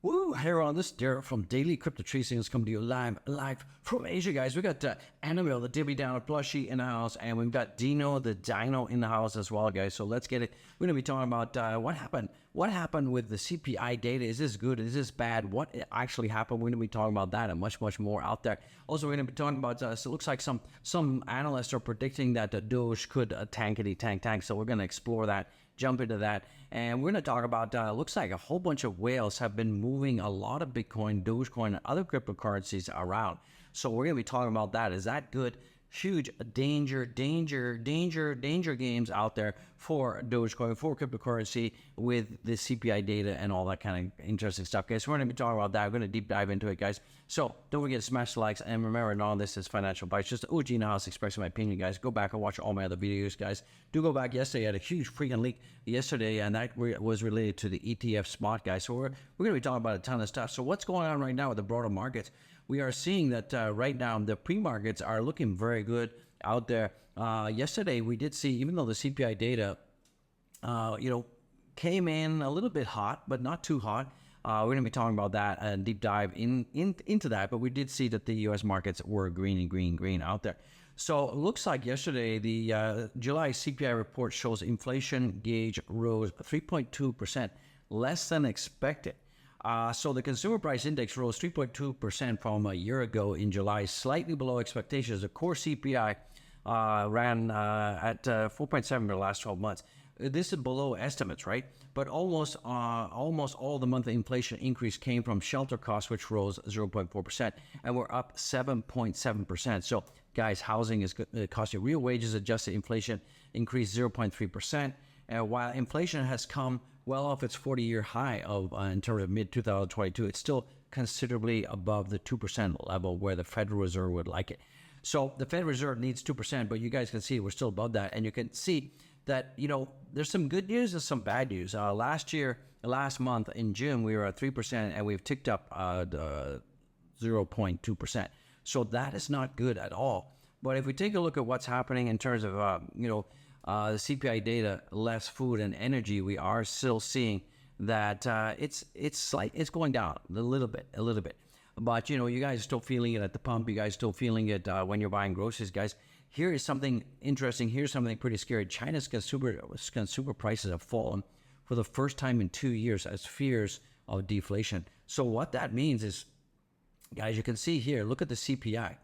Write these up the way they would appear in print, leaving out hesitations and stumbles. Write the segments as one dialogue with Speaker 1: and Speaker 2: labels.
Speaker 1: Woo! Here on this Derek from Daily Crypto Trading is coming to you live from Asia, guys. We got Annabelle, the Debbie Downer plushie in the house, and we've got Dino, the Dino in the house as well, guys. So let's get it. We're gonna be talking about what happened with the CPI data. Is this good? Is this bad? What actually happened? We're gonna be talking about that and much more out there. Also, we're gonna be talking about. So it looks like some analysts are predicting that the Doge could tank. So we're gonna explore that. Jump into that, and we're going to talk about looks like a whole bunch of whales have been moving a lot of Bitcoin, Dogecoin, and other cryptocurrencies around. So we're going to be talking about that. Is that good? Huge danger games out there for Dogecoin, for cryptocurrency with the CPI data and all that kind of interesting stuff, guys. So we're going to be talking about that. We're going to deep dive into it, guys. So don't forget to smash the likes, and remember, none of this is financial advice, just OG in the house expressing my opinion, guys. Go back and watch all my other videos, guys. Do go back yesterday. I had a huge freaking leak yesterday, and that was related to the ETF spot, guys. So we're going to be talking about a ton of stuff. So what's going on right now with the broader markets? We are seeing that right now the pre-markets are looking very good out there. Yesterday we did see, even though the CPI data, came in a little bit hot, but not too hot. We're going to be talking about that and deep dive into that. But we did see that the U.S. markets were green out there. So it looks like yesterday the July CPI report shows inflation gauge rose 3.2%, less than expected. So the consumer price index rose 3.2% from a year ago in July, slightly below expectations. The core CPI ran at 4.7 for the last 12 months. This is below estimates, right? But almost all the monthly inflation increase came from shelter costs, which rose 0.4%, and we're up 7.7%. So, guys, housing is costing. Real wages adjusted inflation increased 0.3%. And while inflation has come well off its 40-year high of in terms of mid-2022, it's still considerably above the 2% level where the Federal Reserve would like it. So the Federal Reserve needs 2%, but you guys can see we're still above that. And you can see that, there's some good news and some bad news. Last month in June, we were at 3%, and we've ticked up 0.2%. So that is not good at all. But if we take a look at what's happening in terms of, the CPI data, less food and energy, we are still seeing that it's going down a little bit. But you guys are still feeling it at the pump. You guys are still feeling it when you're buying groceries, guys. Here is something interesting. Here's something pretty scary. China's consumer prices have fallen for the first time in 2 years as fears of deflation. So what that means is, guys, you can see here. Look at the CPI.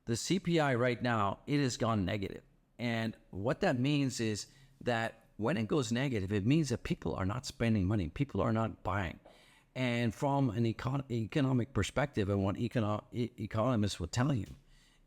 Speaker 1: The CPI right now, it has gone negative. And what that means is that when it goes negative, it means that people are not spending money. People are not buying. And from an economic perspective, and what economists will tell you,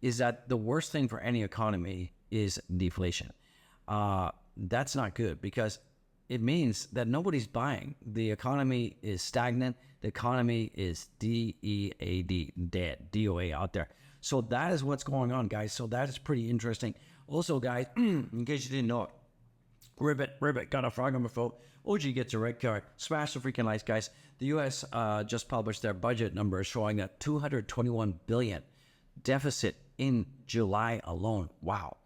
Speaker 1: is that the worst thing for any economy is deflation. That's not good, because it means that nobody's buying. The economy is stagnant. The economy is DEAD, dead, DOA out there. So that is what's going on, guys. So that is pretty interesting. Also, guys, in case you didn't know it, Ribbit, got a frog on my phone. OG gets a red card. Smash the freaking lights, guys. The U.S. Just published their budget numbers showing that $221 billion deficit in July alone. Wow.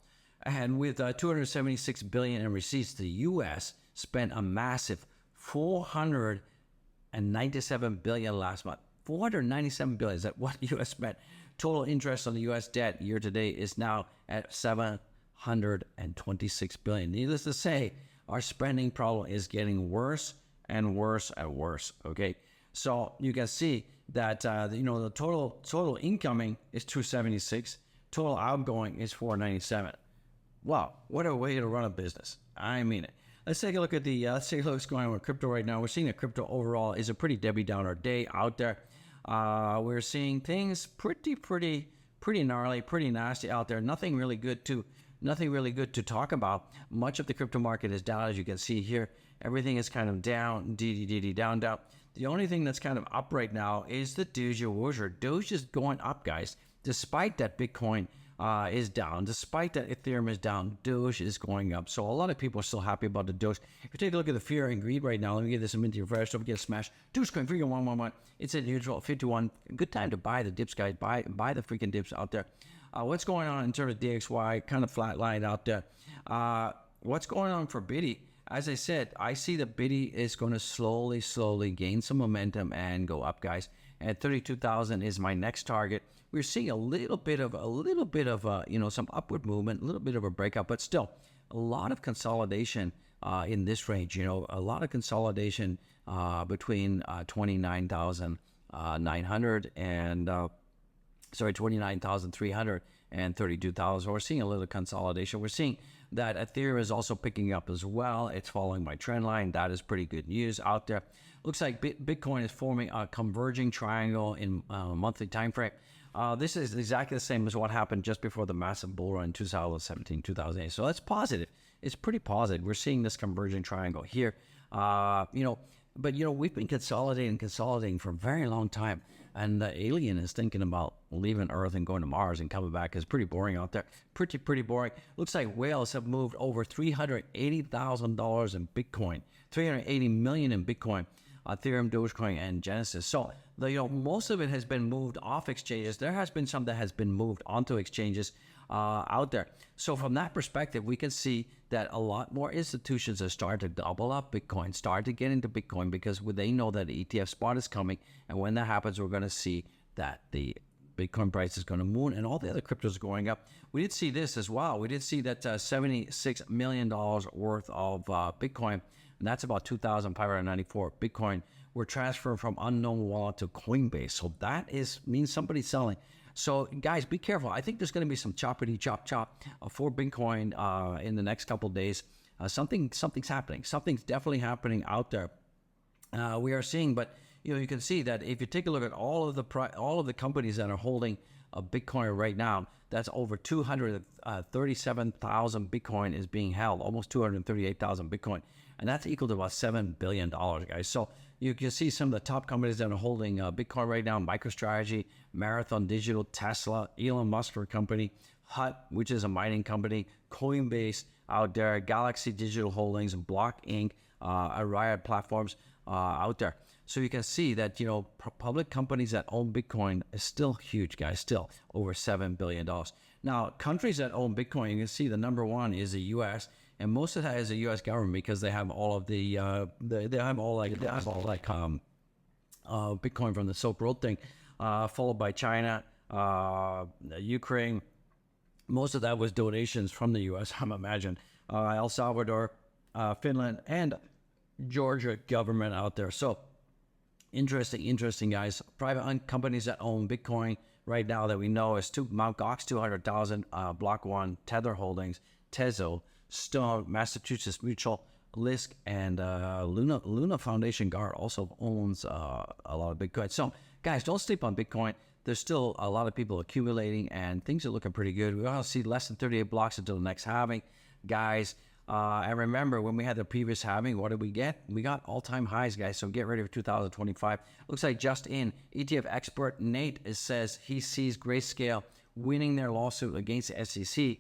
Speaker 1: And with $276 billion in receipts, the U.S. spent a massive $497 billion last month. $497 billion is that what the U.S. spent. Total interest on the U.S. debt year to date is now at $726 billion. Needless to say, our spending problem is getting worse and worse and worse. Okay, so you can see that the total incoming is 276, total outgoing is 497. Wow, what a way to run a business! I mean it. Let's take a look at what's going on with crypto right now. We're seeing that crypto overall is a pretty Debbie Downer day out there. We're seeing things pretty gnarly, pretty nasty out there. Nothing really good to talk about. Much of the crypto market is down, as you can see here. Everything is kind of down, down. The only thing that's kind of up right now is the Doge. Doge is going up, guys. Despite that Bitcoin is down, despite that Ethereum is down, Doge is going up. So a lot of people are still happy about the Doge. If you take a look at the fear and greed right now, let me give this a minute refresh. Don't forget to smash Dogecoin freaking 111. It's at neutral 51. Good time to buy the dips, guys. Buy the freaking dips out there. What's going on in terms of DXY? Kind of flatlined out there. What's going on for Biddy? as I said, I see the BITI is going to slowly gain some momentum and go up, guys. And 32,000 is my next target. We're seeing a little bit of some upward movement, a little bit of a breakout, but still a lot of consolidation in this range. A lot of consolidation between 29,900 and 29,300 and 32,000. So we're seeing a little consolidation. We're seeing that Ethereum is also picking up as well. It's following my trend line. That is pretty good news out there. Looks like Bitcoin is forming a converging triangle in monthly time frame. This is exactly the same as what happened just before the massive bull run in 2017, 2008. So that's positive. It's pretty positive. We're seeing this converging triangle here. But we've been consolidating for a very long time. And the alien is thinking about leaving Earth and going to Mars and coming back. It's pretty boring out there. Pretty boring. Looks like whales have moved over $380,000 in Bitcoin, $380 million in Bitcoin, Ethereum, Dogecoin, and Genesis. So most of it has been moved off exchanges. There has been some that has been moved onto exchanges out there. So from that perspective, we can see that a lot more institutions are starting to double up Bitcoin, start to get into Bitcoin because they know that the ETF spot is coming. And when that happens, we're going to see that the Bitcoin price is going to move and all the other cryptos are going up. We did see this as well. We did see that $76 million worth of Bitcoin, and that's about 2,594 Bitcoin, were transferred from unknown wallet to Coinbase. So that means somebody's selling. So guys, be careful. I think there's going to be some choppity chop for Bitcoin in the next couple of days. Something's happening. Something's definitely happening out there. We are seeing, but you can see that if you take a look at all of the companies that are holding a Bitcoin right now, that's over 237,000 Bitcoin is being held, almost 238,000 Bitcoin, and that's equal to about $7 billion, guys. So you can see some of the top companies that are holding Bitcoin right now: MicroStrategy, Marathon Digital, Tesla, Elon Musk company, Hut, which is a mining company, Coinbase out there, Galaxy Digital Holdings, Block Inc., Riot Platforms out there. So you can see that, public companies that own Bitcoin is still huge, guys, still over $7 billion. Now, countries that own Bitcoin, you can see the number one is the U.S., and most of that is the U.S. government because they have all of Bitcoin from the Silk Road thing, followed by China, Ukraine. Most of that was donations from the U.S., I'm imagine. El Salvador, Finland, and Georgia government out there. So interesting, guys. Private companies that own Bitcoin right now that we know is Mt. Gox 200,000, Block One, Tether Holdings, Trezor, Stone, Massachusetts Mutual, Lisk, and Luna Foundation Guard also owns a lot of Bitcoin. So guys, don't sleep on Bitcoin. There's still a lot of people accumulating and things are looking pretty good. We also see less than 38 blocks until the next halving, guys. And remember, when we had the previous halving, what did we get? We got all-time highs, guys. So get ready for 2025. Looks like just in, ETF expert Nate says he sees Grayscale winning their lawsuit against the SEC,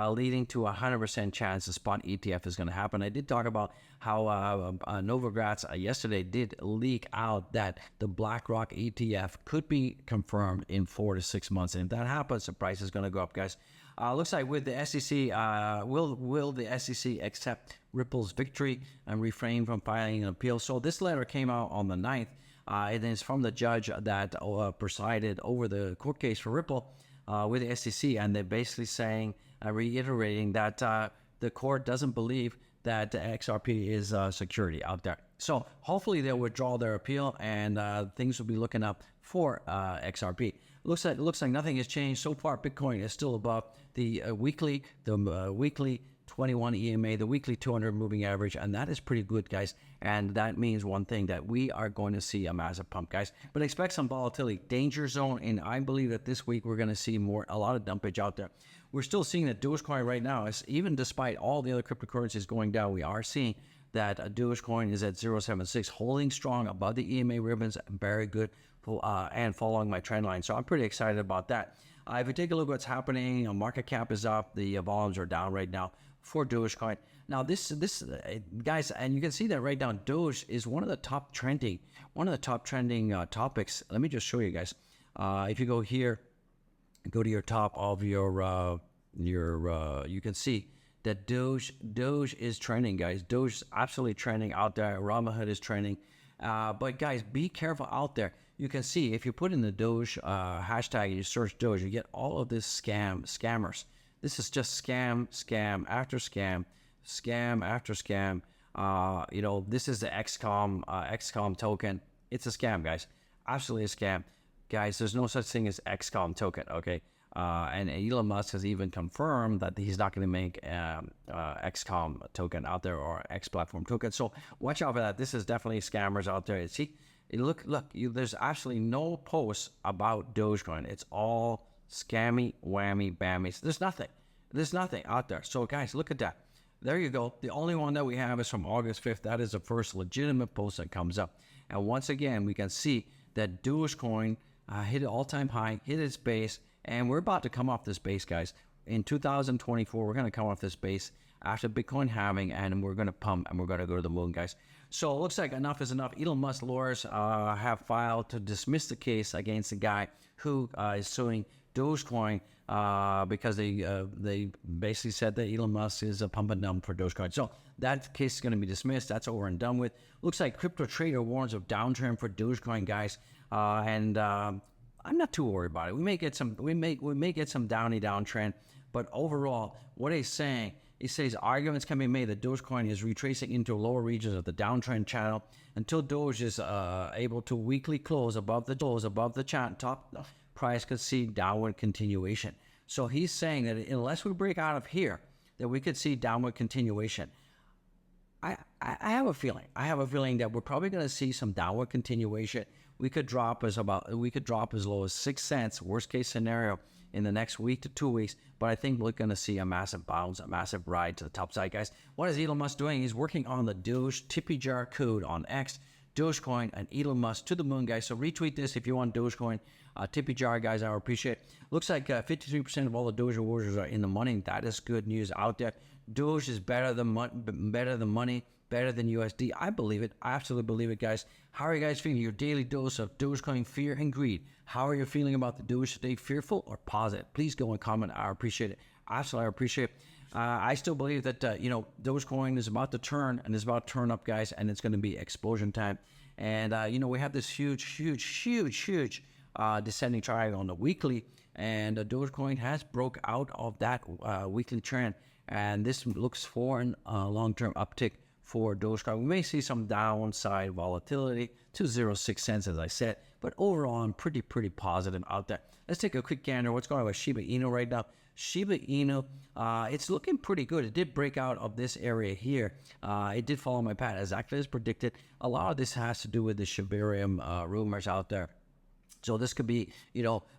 Speaker 1: leading to a 100% chance the spot ETF is going to happen. I did talk about how Novogratz yesterday did leak out that the BlackRock ETF could be confirmed in 4 to 6 months. And if that happens, the price is going to go up, guys. Looks like with the SEC, will the SEC accept Ripple's victory and refrain from filing an appeal? So this letter came out on the 9th. It is from the judge that presided over the court case for Ripple with the SEC, and they're basically saying, reiterating that the court doesn't believe that XRP is security out there. So hopefully they'll withdraw their appeal and things will be looking up for XRP. Looks like nothing has changed so far. Bitcoin is still above the weekly 21 EMA, the weekly 200 moving average, and that is pretty good, guys. And that means one thing, that we are going to see a massive pump, guys. But expect some volatility, danger zone, and I believe that this week we're going to see a lot of dumpage out there. We're still seeing that Dogecoin right now, even despite all the other cryptocurrencies going down, we are seeing that Dogecoin is at 0.76, holding strong above the EMA ribbons, very good, and following my trend line. So I'm pretty excited about that. If you take a look at what's happening, market cap is up, the volumes are down right now for Dogecoin. Now this guys, and you can see that right now, Doge is one of the top trending topics. Let me just show you guys. If you go here, go to your top of your you can see that Doge is trending, guys. Doge is absolutely trending out there. Robinhood is trending. But guys, be careful out there. You can see if you put in the Doge hashtag and you search Doge, you get all of this scammers. This is just scam after scam after scam. This is the XCOM token. It's a scam, guys. Absolutely a scam. Guys, there's no such thing as XCOM token, okay? And Elon Musk has even confirmed that he's not going to make XCOM token out there or X platform token. So watch out for that. This is definitely scammers out there. See, look, there's absolutely no posts about Dogecoin. It's all scammy, whammy, bammy. There's nothing out there. So guys, look at that. There you go. The only one that we have is from August 5th. That is the first legitimate post that comes up. And once again, we can see that Dogecoin hit an all-time high, hit its base, and we're about to come off this base, guys. In 2024, we're going to come off this base after Bitcoin halving, and we're going to pump, and we're going to go to the moon, guys. So it looks like enough is enough. Elon Musk lawyers have filed to dismiss the case against the guy who is suing Dogecoin because they basically said that Elon Musk is a pump and dump for Dogecoin. So that case is going to be dismissed. That's over and done with. Looks like crypto trader warns of downtrend for Dogecoin, guys. I'm not too worried about it. We may get some downtrend, but overall, what he's saying, he says arguments can be made that Dogecoin is retracing into lower regions of the downtrend channel until Doge is able to weekly close above the top price could see downward continuation. So he's saying that unless we break out of here, that we could see downward continuation. I have a feeling. That we're probably going to see some downward continuation. We could drop as low as 6 cents, worst case scenario, in the next week to 2 weeks. But I think we're going to see a massive bounce, a massive ride to the top side, guys. What is Elon Musk doing? He's working on the Doge tippy jar code on X, Dogecoin, and Elon Musk to the moon, guys. So retweet this if you want Dogecoin. Tippy jar, guys, I appreciate it. Looks like 53% of all the Doge holders are in the money. That is good news out there. Doge is better than money, better than USD. I believe it. I absolutely believe it, guys. How are you guys feeling? Your daily dose of Dogecoin fear and greed. How are you feeling about the Doge today? Fearful or positive? Please go and comment. I appreciate it. Absolutely, I appreciate it. I still believe that Dogecoin is about to turn, and it's about to turn up, guys, and it's going to be explosion time. And we have this huge descending triangle on the weekly, and Dogecoin has broke out of that weekly trend, and this looks for a long-term uptick for Dogecoin. We may see some downside volatility to 0.6 cents, as I said, but overall, I'm pretty positive out there. Let's take a quick gander. What's going on with Shiba Inu right now? Shiba Inu, it's looking pretty good. It did break out of this area here. It did follow my path exactly as predicted. A lot of this has to do with the Shibarium rumors out there. So this could be,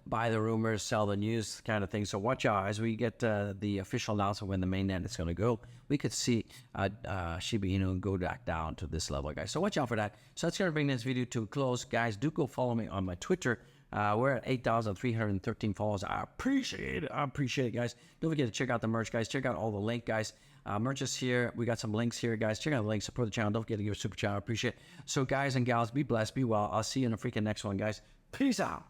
Speaker 1: buy the rumors, sell the news kind of thing. So watch out as we get the official announcement when the mainnet is going to go. We could see Shiba Inu go back down to this level, guys. So watch out for that. So that's going to bring this video to a close. Guys, do go follow me on my Twitter. We're at 8,313 followers. I appreciate it, guys. Don't forget to check out the merch, guys. Check out all the link, guys. Merch is here. We got some links here, guys. Check out the links. Support the channel. Don't forget to give a super chat. I appreciate it. So, guys and gals, be blessed. Be well. I'll see you in the freaking next one, guys. Peace out.